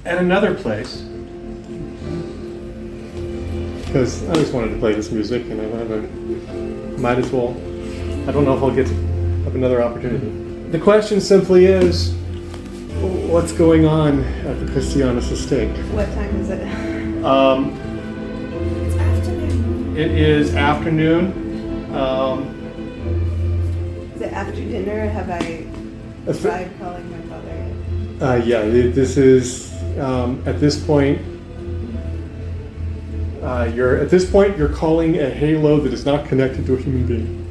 at another place. Because I always wanted to play this music, and I might as well. I don't know if I'll get to have another opportunity. The question simply is, what's going on at the Christianus Estate? What time is it? It's afternoon. It is afternoon. Is it after dinner, or have I tried calling my father yet? Yeah, this is at this point. You're calling a halo that is not connected to a human being.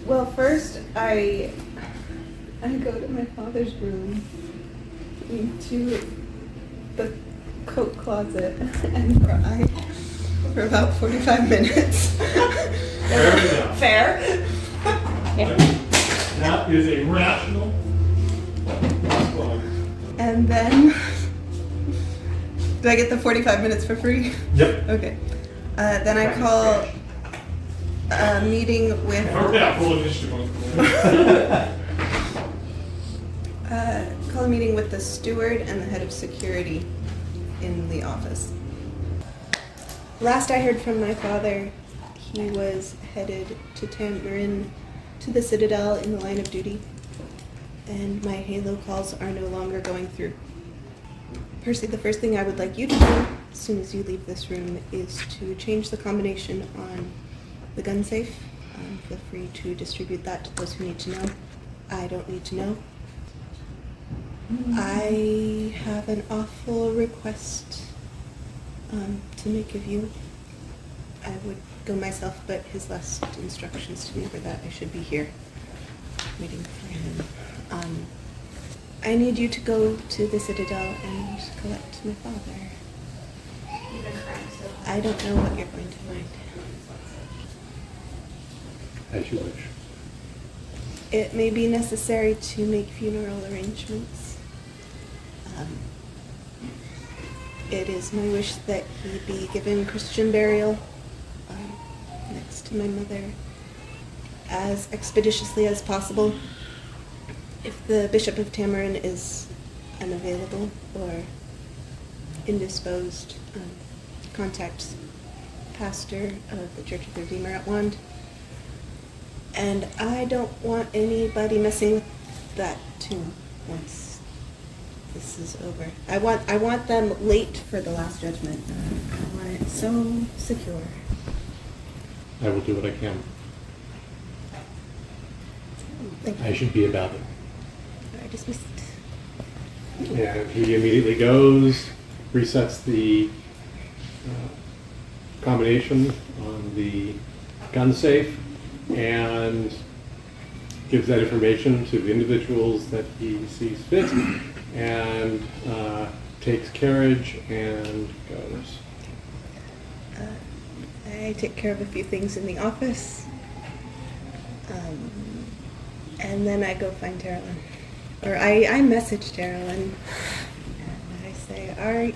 Well, first I go to my father's room, into the coat closet, and cry for about 45 minutes. Fair enough. Fair? That is a rational response. And then, do I get the 45 minutes for free? Yep. Okay. Then I call a meeting with... call a meeting with the steward and the head of security in the office. Last I heard from my father, he was headed to Tamarin, to the Citadel in the line of duty, and my halo calls are no longer going through. Percy, the first thing I would like you to do, as soon as you leave this room, is to change the combination on the gun safe. Feel free to distribute that to those who need to know. I don't need to know. I have an awful request to make of you. I would go myself, but his last instructions to me were that I should be here, waiting for him. I need you to go to the Citadel and collect my father. I don't know what you're going to find. As you wish. It may be necessary to make funeral arrangements. It is my wish that he be given Christian burial next to my mother as expeditiously as possible. If the Bishop of Tamarin is unavailable or indisposed, contact pastor of the Church of the Redeemer at Wand. And I don't want anybody messing with that tomb once this is over. I want them late for the Last Judgment. I want it so secure. I will do what I can. Thank you. I should be about it. I dismissed. And he immediately goes, resets the combination on the gun safe, and gives that information to the individuals that he sees fit, and takes carriage and goes. I take care of a few things in the office, and then I go find Terrellin. Or I message Terrellin, and I say, are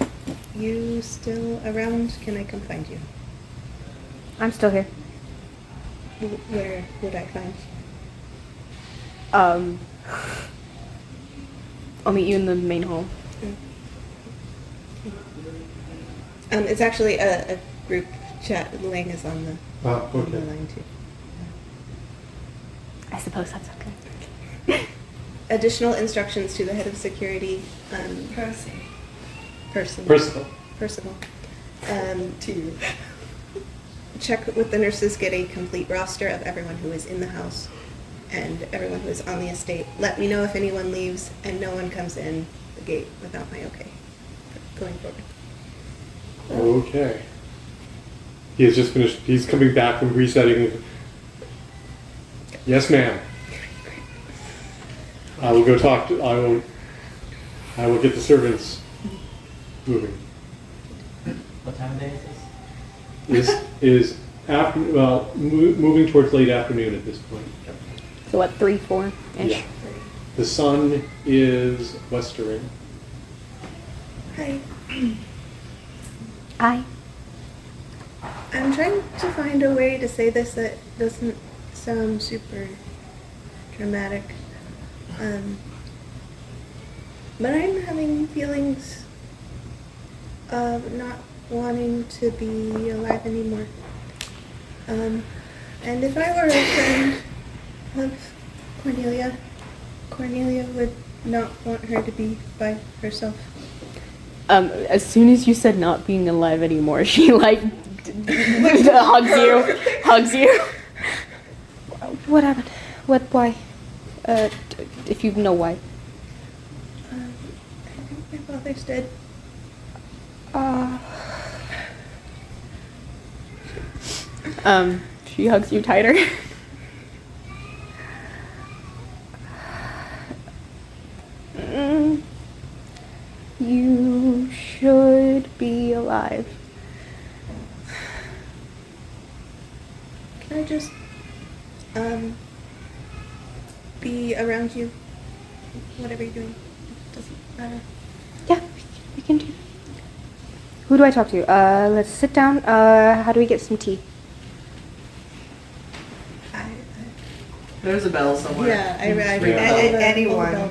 you still around? Can I come find you? I'm still here. Where would I find you? I'll meet you in the main hall. It's actually a group chat. Lang is on the, on the line too. I suppose that's okay. Additional instructions to the head of security. Personal. To check with the nurses, get a complete roster of everyone who is in the house and everyone who is on the estate. Let me know if anyone leaves and no one comes in the gate without my okay. Going forward. Okay. He has just finished. He's coming back from resetting. Yes, ma'am. I will go talk to. I will get the servants moving. What time of day is this? This is after. Well, moving towards late afternoon at this point. So what, 3, 4-ish? Yeah. The sun is westering. Hi. Hi. I'm trying to find a way to say this that doesn't sound super dramatic. But I'm having feelings of not wanting to be alive anymore. And if I were a friend of Cornelia would not want her to be by herself. As soon as you said not being alive anymore, she like hugs you. What happened? Why? If you know why. I think my father's dead. She hugs you tighter. You should be alive. Can I just, be around you? Whatever you're doing. It doesn't matter. Yeah, we can do. Who do I talk to? Let's sit down. How do we get some tea? There's a bell somewhere. Yeah, I Ring the bell. anyone.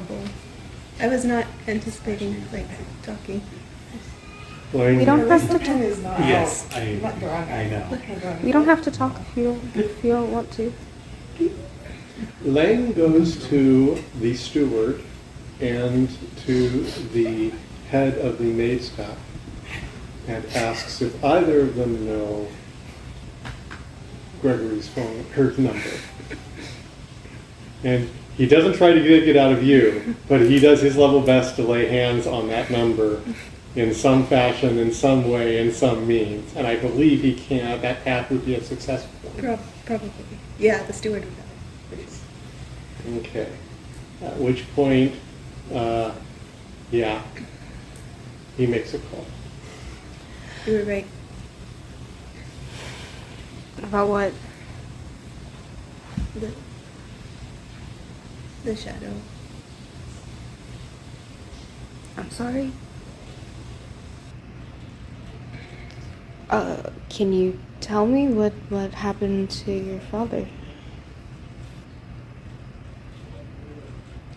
I was not anticipating, like, talking. Blaine, We don't have to talk. Yes, I know. We don't have to talk if you don't want to. Lang goes to the steward and to the head of the maid staff and asks if either of them know Gregory's phone, her number. And he doesn't try to get it out of you, but he does his level best to lay hands on that number in some fashion, in some way, in some means. And I believe he can. That path would be a successful one. Probably. Yeah, the steward would have it. Okay. At which point, yeah, he makes a call. You were right. About what? The shadow. I'm sorry. Can you tell me what happened to your father?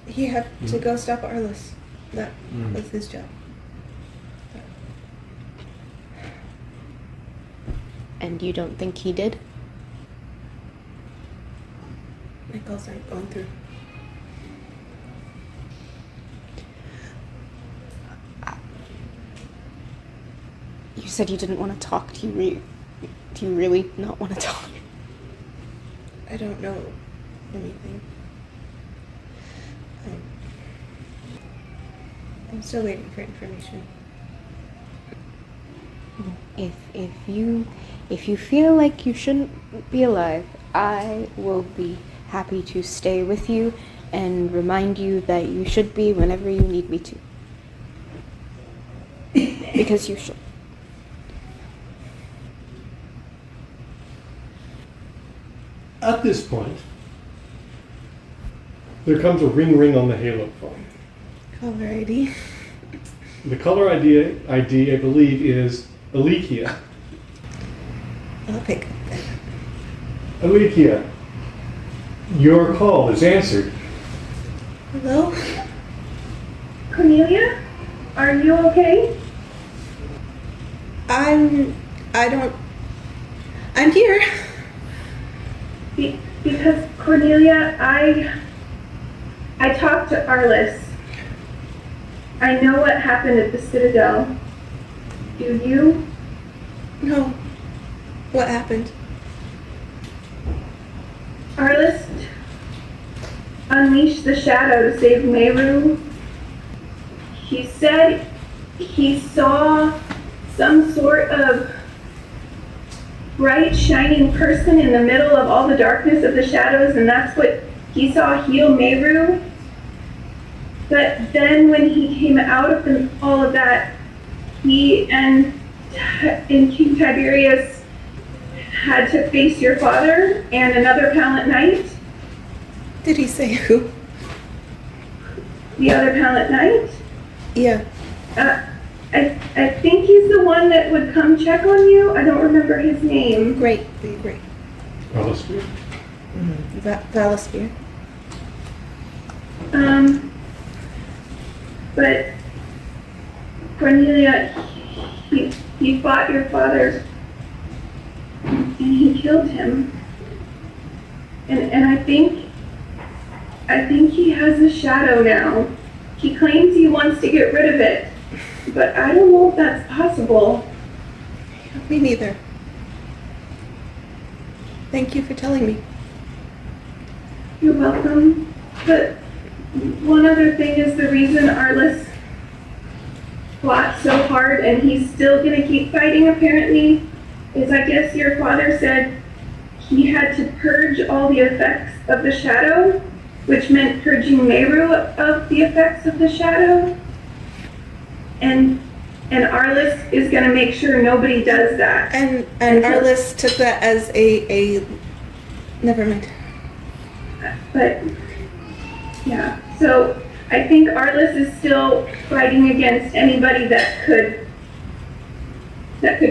He had to go stop Arlis. That was his job. And you don't think he did? My calls aren't going through. You said you didn't want to talk. Do you really not want to talk? I don't know anything. I'm still waiting for information. If you feel like you shouldn't be alive, I will be happy to stay with you and remind you that you should be whenever you need me to. Because you should. At this point, there comes a ring on the Halo phone. Caller ID. The caller ID, I believe, is Alikia. I'll pick up then. Alikia, your call is answered. Hello? Cornelia, are you okay? I'm here. Because Cornelia, I talked to Arlis. I know what happened at the Citadel. Do you? No. What happened? Arlis unleashed the shadow to save Meru. He said he saw some sort of bright, shining person in the middle of all the darkness of the shadows, and that's what he saw heal Meru. But then when he came out of all of that, he and King Tiberius had to face your father and another Pallant Knight. Did he say who? The other Pallant Knight? Yeah. I think he's the one that would come check on you. I don't remember his name. Great. Alistair? Valisphere. But Cornelia, he fought your father and he killed him. And I think he has a shadow now. He claims he wants to get rid of it, but I don't know if that's possible. Me neither. Thank you for telling me. You're welcome. But one other thing is the reason Arlis fought so hard and he's still gonna keep fighting apparently is I guess your father said he had to purge all the effects of the shadow, which meant purging Meru of the effects of the shadow. And Arlis is gonna make sure nobody does that. And Arlis took that as a never mind. But, yeah, so I think Arlis is still fighting against anybody that could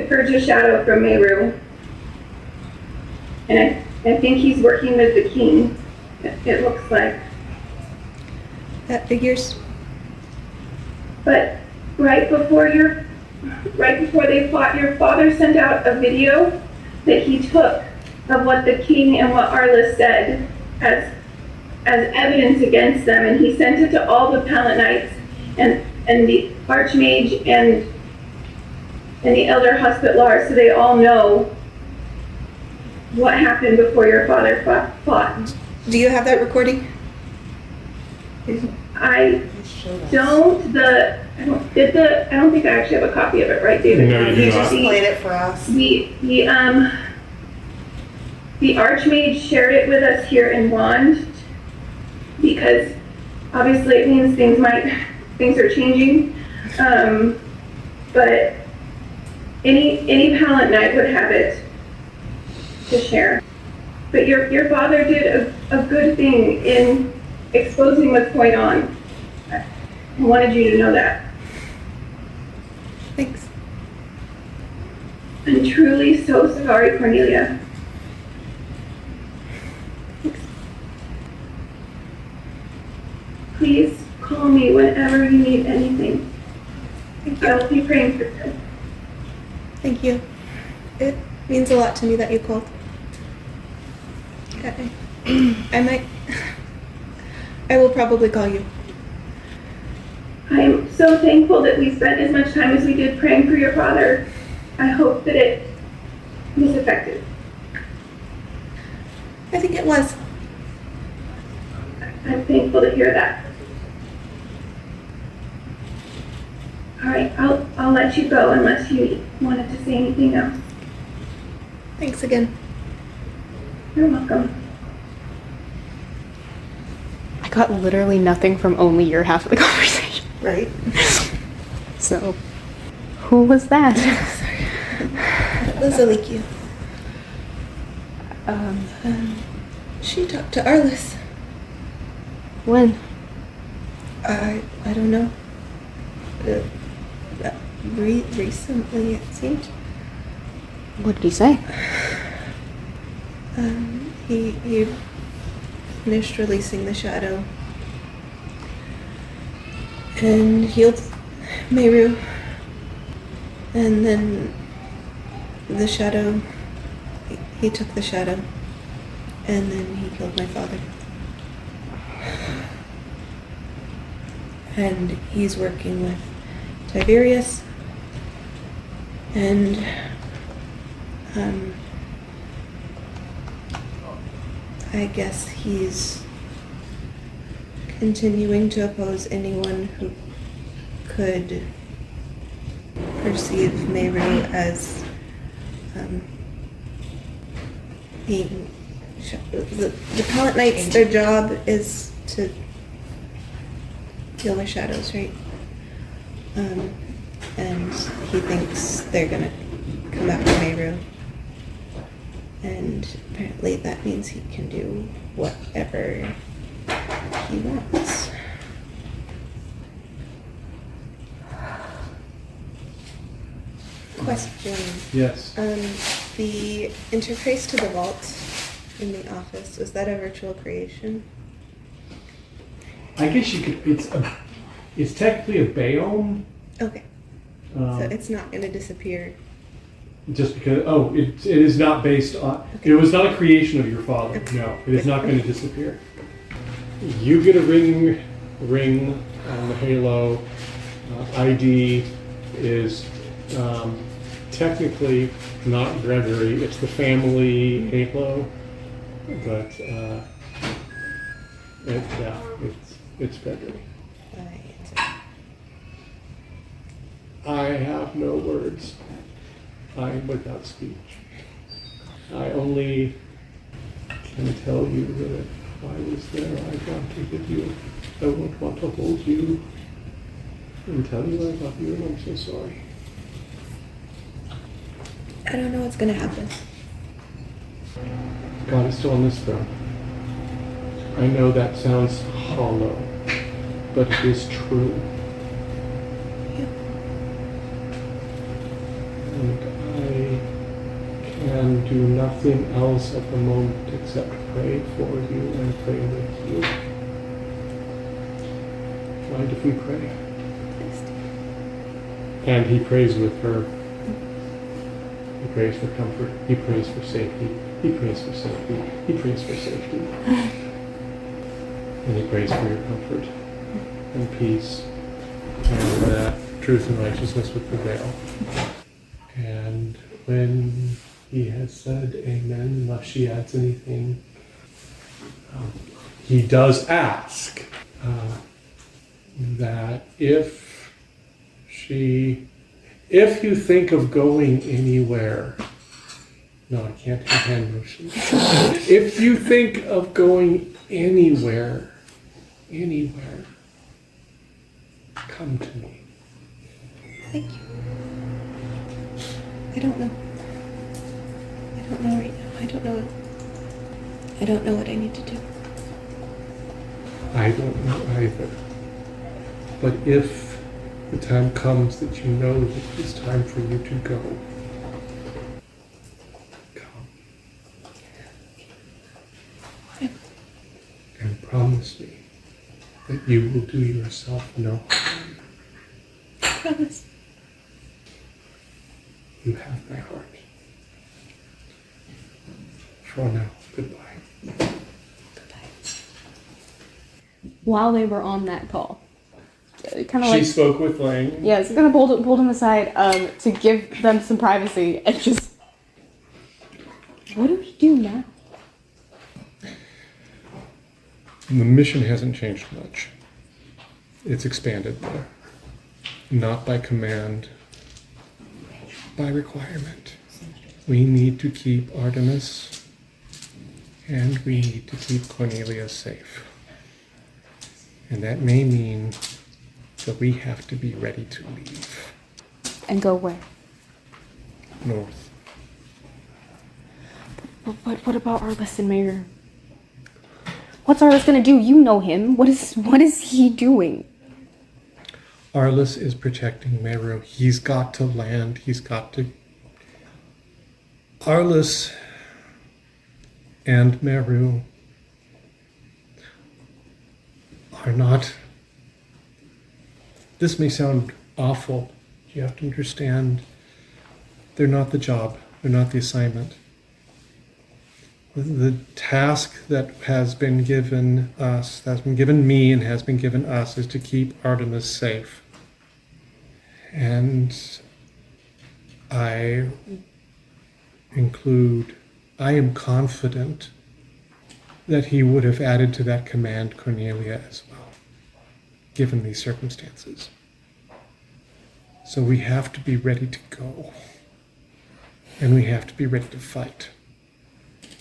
purge a shadow from Meru. And I think he's working with the king, it looks like. That figures. But right before they fought, your father sent out a video that he took of what the king and what Arlis said as evidence against them, and he sent it to all the Palatites and the Archmage and the Elder Hospitaller, so they all know what happened before your father fought. Do you have that recording? I don't think I actually have a copy of it, right, David? No, you do not. Played it for us. The Archmage shared it with us here in Wand because obviously it means things are changing. But any Palant Knight would have it to share. But your father did a good thing in exposing what's going on. I wanted you to know that. Thanks. I'm truly so sorry, Cornelia. Please call me whenever you need anything. I will be praying for you. Thank you. It means a lot to me that you called. I will probably call you. I am so thankful that we spent as much time as we did praying for your father. I hope that it was effective. I think it was. I'm thankful to hear that. All right, I'll let you go unless you wanted to say anything else. Thanks again. You're welcome. I got literally nothing from only your half of the conversation. Right. So, who was that? It was Alikia. She talked to Arlis. When? I don't know. Recently, it seemed. What did he say? He finished releasing the shadow and healed Meru, and then the shadow, he took the shadow, and then he killed my father. And he's working with Tiberius, and I guess he's continuing to oppose anyone who could perceive Meru as being the Palant Knights. Their job is to deal with shadows, right? And he thinks they're gonna come after Meru. And apparently that means he can do whatever he wants. Question. Yes. The interface to the vault in the office, was that a virtual creation? I guess you could, It's technically a biome. Okay. Um, So it's not going to disappear. Just because, it is not based on, it was not a creation of your father. Okay. No, it is not going to disappear. You get a ring on the halo. ID is technically not Gregory. It's the family halo, but it's Gregory. I have no words. I am without speech. I only can tell you that if I was there, I'd want to give you, I would want to hold you and tell you I love you, and I'm so sorry. I don't know what's going to happen. God is still on this throne. I know that sounds hollow, but it is true. Yeah. And I can do nothing else at the moment except pray for you and pray with you. Mind if we pray? And he prays with her. He prays for comfort. He prays for safety. He prays for safety. He prays for safety. And he prays for your comfort and peace and that truth and righteousness would prevail. And when he has said amen, unless she adds anything, he does ask that if you think of going anywhere, no, I can't have hand motions. If you think of going anywhere, come to me. Thank you. I don't know. I don't know right now. I don't know what I need to do. I don't know either. But if the time comes that you know that it's time for you to go, come. And promise me that you will do yourself no harm. Promise. You have my heart. For now, goodbye. While they were on that call, kind of She like, spoke with Lang. yeah, it's kind of pulled him aside to give them some privacy and just, what do we do now? The mission hasn't changed much. It's expanded more. Not by command, by requirement. We need to keep Artemis, and we need to keep Cornelia safe. And that may mean that we have to be ready to leave. And go where? North. But what about Arlis and Mayor? What's Arlis gonna do? You know him. What is he doing? Arlis is protecting Meru. He's got to land. Arlis and Meru are not... This may sound awful. You have to understand, they're not the job. They're not the assignment. The task that has been given us, that's been given me and has been given us, is to keep Artemis safe. And I am confident that he would have added to that command Cornelia as well, given these circumstances. So we have to be ready to go. And we have to be ready to fight.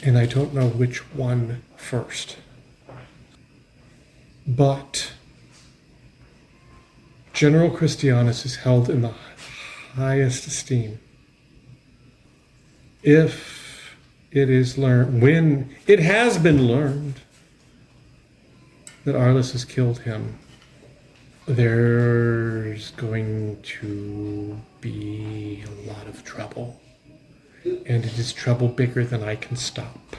And I don't know which one first. But General Christianus is held in the highest esteem. If it is learned, when it has been learned that Arlis has killed him, there's going to be a lot of trouble. And it is trouble bigger than I can stop.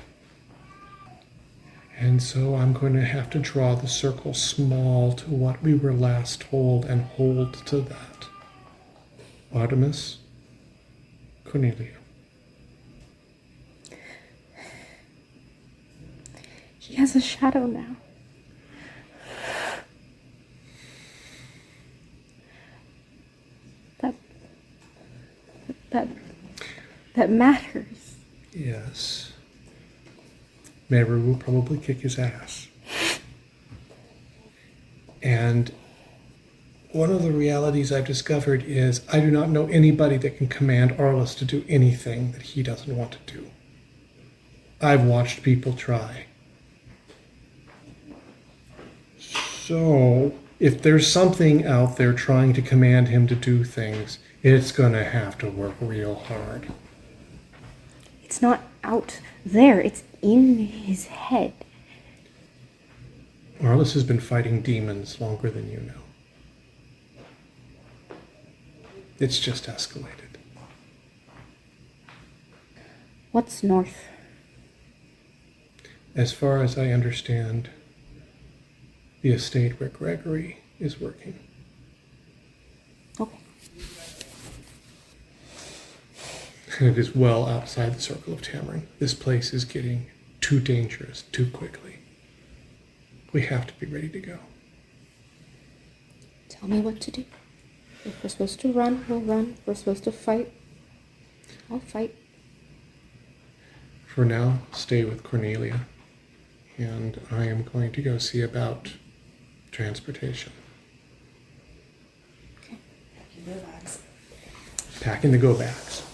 And so I'm going to have to draw the circle small to what we were last told and hold to that. Artemis, Cornelia. He has a shadow now. That matters. Yes. Meru will probably kick his ass. And one of the realities I've discovered is I do not know anybody that can command Arlis to do anything that he doesn't want to do. I've watched people try. So, if there's something out there trying to command him to do things, it's gonna have to work real hard. It's not out there, it's in his head. Arlis has been fighting demons longer than you know. It's just escalated. What's north? As far as I understand, the estate where Gregory is working. Okay. And it is well outside the circle of Tamarin. This place is getting too dangerous too quickly. We have to be ready to go. Tell me what to do. If we're supposed to run, we'll run. If we're supposed to fight, I'll fight. For now, stay with Cornelia. And I am going to go see about transportation. Okay. Packing the go bags.